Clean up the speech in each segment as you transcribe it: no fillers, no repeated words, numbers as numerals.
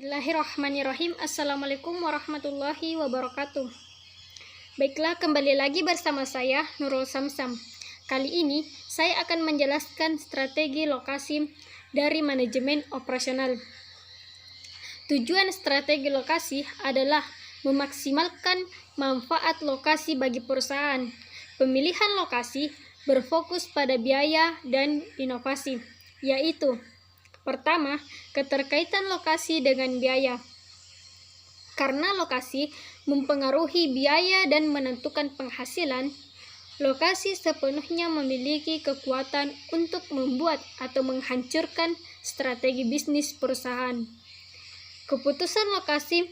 Bismillahirrahmanirrahim. Assalamualaikum warahmatullahi wabarakatuh. Baiklah, kembali lagi bersama saya Nurul Samsam. Kali ini saya akan menjelaskan strategi lokasi dari manajemen operasional. Tujuan strategi lokasi adalah memaksimalkan manfaat lokasi bagi perusahaan. Pemilihan lokasi berfokus pada biaya dan inovasi, yaitu pertama, keterkaitan lokasi dengan biaya. Karena lokasi mempengaruhi biaya dan menentukan penghasilan, lokasi sepenuhnya memiliki kekuatan untuk membuat atau menghancurkan strategi bisnis perusahaan. Keputusan lokasi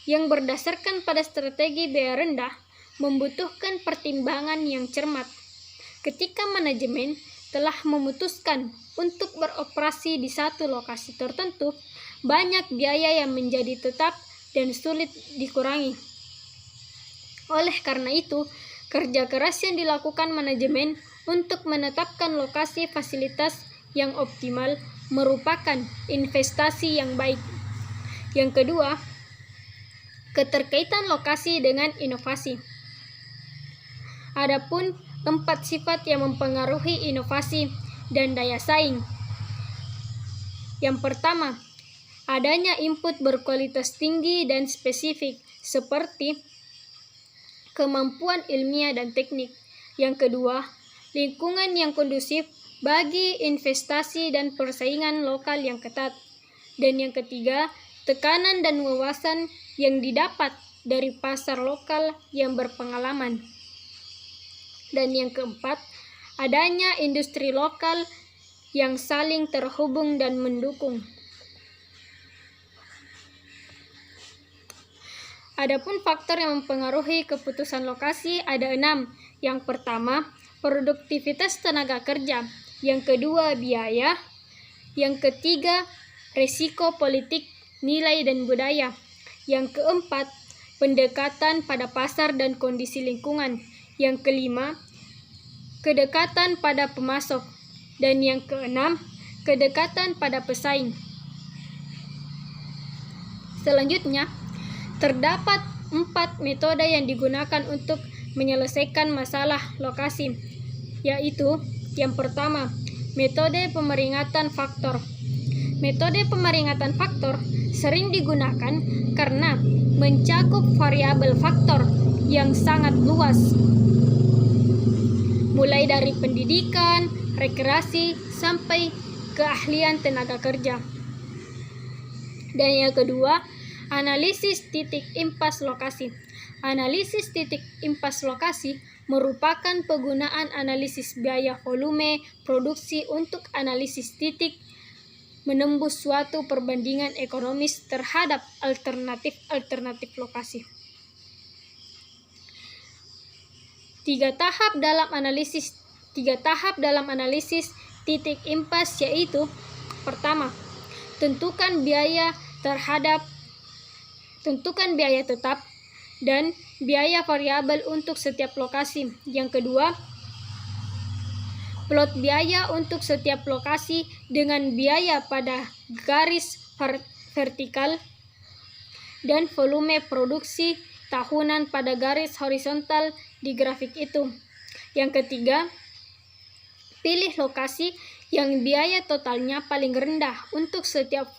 yang berdasarkan pada strategi biaya rendah membutuhkan pertimbangan yang cermat. Ketika manajemen telah memutuskan untuk beroperasi di satu lokasi tertentu, banyak biaya yang menjadi tetap dan sulit dikurangi. Oleh karena itu, kerja keras yang dilakukan manajemen untuk menetapkan lokasi fasilitas yang optimal merupakan investasi yang baik. Yang kedua, keterkaitan lokasi dengan inovasi. Adapun 4 sifat yang mempengaruhi inovasi dan daya saing. Yang pertama, adanya input berkualitas tinggi dan spesifik seperti kemampuan ilmiah dan teknik. Yang kedua, lingkungan yang kondusif bagi investasi dan persaingan lokal yang ketat. Dan yang ketiga, tekanan dan wawasan yang didapat dari pasar lokal yang berpengalaman. Dan yang keempat, adanya industri lokal yang saling terhubung dan mendukung. Adapun faktor yang mempengaruhi keputusan lokasi ada 6. Yang pertama, produktivitas tenaga kerja. Yang kedua, biaya. Yang ketiga, risiko politik, nilai dan budaya. Yang keempat, pendekatan pada pasar dan kondisi lingkungan. Yang kelima, kedekatan pada pemasok. Dan yang keenam, kedekatan pada pesaing. Selanjutnya, terdapat 4 metode yang digunakan untuk menyelesaikan masalah lokasi, yaitu yang pertama, metode pemeringatan faktor. Metode pemeringatan faktor sering digunakan karena mencakup variabel faktor yang sangat luas, mulai dari pendidikan, rekreasi, sampai keahlian tenaga kerja. Dan yang kedua, analisis titik impas lokasi. Analisis titik impas lokasi merupakan penggunaan analisis biaya volume produksi untuk analisis titik menembus suatu perbandingan ekonomis terhadap alternatif lokasi. 3 tahap dalam analisis titik impas yaitu pertama, tentukan biaya tetap dan biaya variabel untuk setiap lokasi. Yang kedua, plot biaya untuk setiap lokasi dengan biaya pada garis vertikal dan volume produksi tahunan pada garis horizontal di grafik itu. Yang ketiga, pilih lokasi yang biaya totalnya paling rendah untuk setiap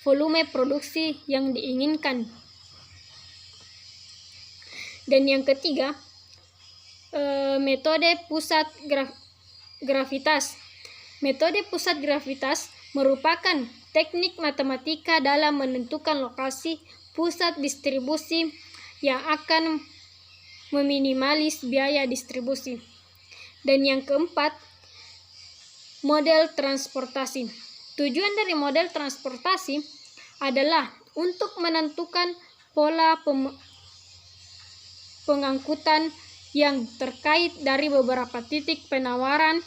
volume produksi yang diinginkan. Dan yang ketiga, metode pusat gravitas. Metode pusat gravitas merupakan teknik matematika dalam menentukan lokasi pusat distribusi yang akan meminimalis biaya distribusi. Dan yang keempat, model transportasi. Tujuan dari model transportasi adalah untuk menentukan pola pengangkutan yang terkait dari beberapa titik penawaran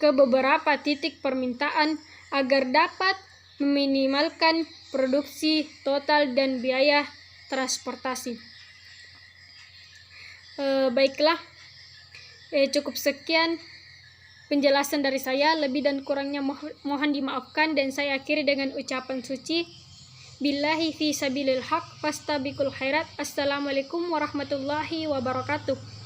ke beberapa titik permintaan agar dapat meminimalkan produksi total dan biaya transportasi. Baiklah, cukup sekian. penjelasan dari saya. Lebih dan kurangnya mohon dimaafkan, dan saya akhiri dengan ucapan suci. Billahi fi sabilil haq fastabiqul khairat. Assalamualaikum warahmatullahi wabarakatuh.